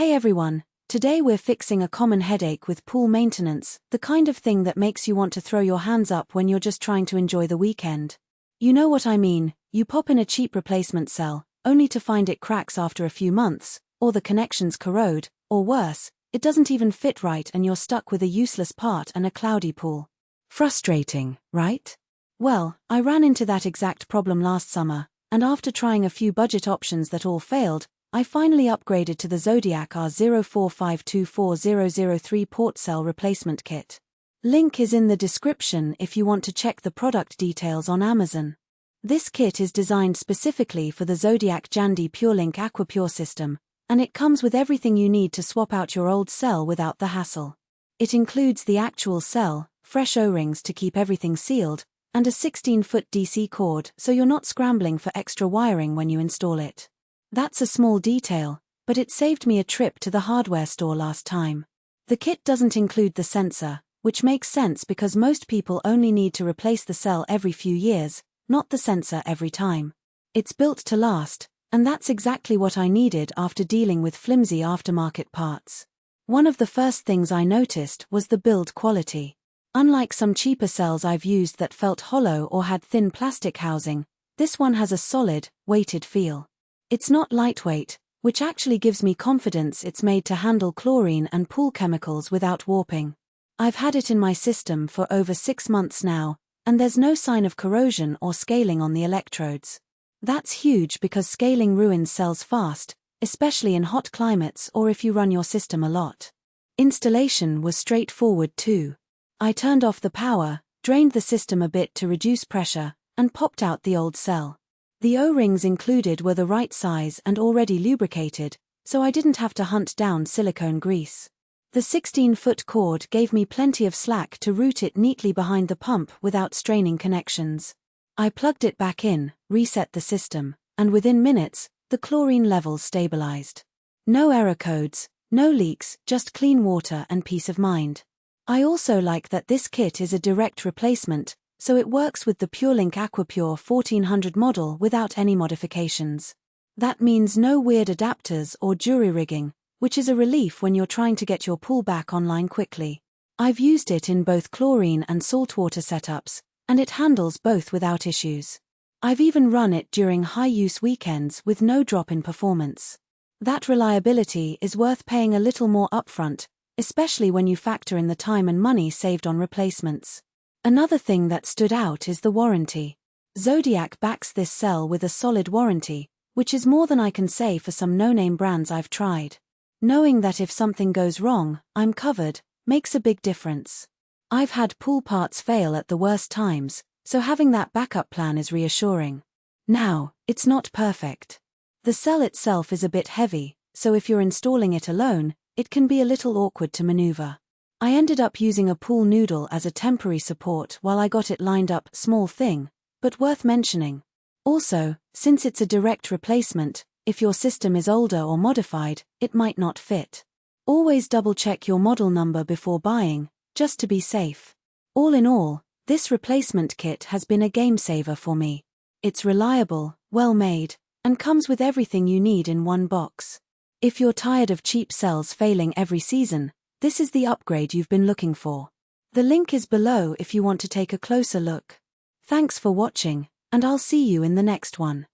Hey everyone, today we're fixing a common headache with pool maintenance, the kind of thing that makes you want to throw your hands up when you're just trying to enjoy the weekend. You know what I mean, you pop in a cheap replacement cell, only to find it cracks after a few months, or the connections corrode, or worse, it doesn't even fit right and you're stuck with a useless part and a cloudy pool. Frustrating, right? Well, I ran into that exact problem last summer, and after trying a few budget options that all failed, I finally upgraded to the Zodiac R0452400 port cell replacement kit. Link is in the description if you want to check the product details on Amazon. This kit is designed specifically for the Zodiac Jandy PureLink AquaPure system, and it comes with everything you need to swap out your old cell without the hassle. It includes the actual cell, fresh O-rings to keep everything sealed, and a 16-foot DC cord so you're not scrambling for extra wiring when you install it. That's a small detail, but it saved me a trip to the hardware store last time. The kit doesn't include the sensor, which makes sense because most people only need to replace the cell every few years, not the sensor every time. It's built to last, and that's exactly what I needed after dealing with flimsy aftermarket parts. One of the first things I noticed was the build quality. Unlike some cheaper cells I've used that felt hollow or had thin plastic housing, this one has a solid, weighted feel. It's not lightweight, which actually gives me confidence it's made to handle chlorine and pool chemicals without warping. I've had it in my system for over 6 months now, and there's no sign of corrosion or scaling on the electrodes. That's huge because scaling ruins cells fast, especially in hot climates or if you run your system a lot. Installation was straightforward too. I turned off the power, drained the system a bit to reduce pressure, and popped out the old cell. The O-rings included were the right size and already lubricated, so I didn't have to hunt down silicone grease. The 16-foot cord gave me plenty of slack to route it neatly behind the pump without straining connections. I plugged it back in, reset the system, and within minutes, the chlorine levels stabilized. No error codes, no leaks, just clean water and peace of mind. I also like that this kit is a direct replacement, so it works with the PureLink APURE1400 model without any modifications. That means no weird adapters or jury rigging, which is a relief when you're trying to get your pool back online quickly. I've used it in both chlorine and saltwater setups, and it handles both without issues. I've even run it during high-use weekends with no drop in performance. That reliability is worth paying a little more upfront, especially when you factor in the time and money saved on replacements. Another thing that stood out is the warranty. Zodiac backs this cell with a solid warranty, which is more than I can say for some no-name brands I've tried. Knowing that if something goes wrong, I'm covered, makes a big difference. I've had pool parts fail at the worst times, so having that backup plan is reassuring. Now, it's not perfect. The cell itself is a bit heavy, so if you're installing it alone, it can be a little awkward to maneuver. I ended up using a pool noodle as a temporary support while I got it lined up, small thing, but worth mentioning. Also, since it's a direct replacement, if your system is older or modified, it might not fit. Always double-check your model number before buying, just to be safe. All in all, this replacement kit has been a game-saver for me. It's reliable, well-made, and comes with everything you need in one box. If you're tired of cheap cells failing every season, this is the upgrade you've been looking for. The link is below if you want to take a closer look. Thanks for watching, and I'll see you in the next one.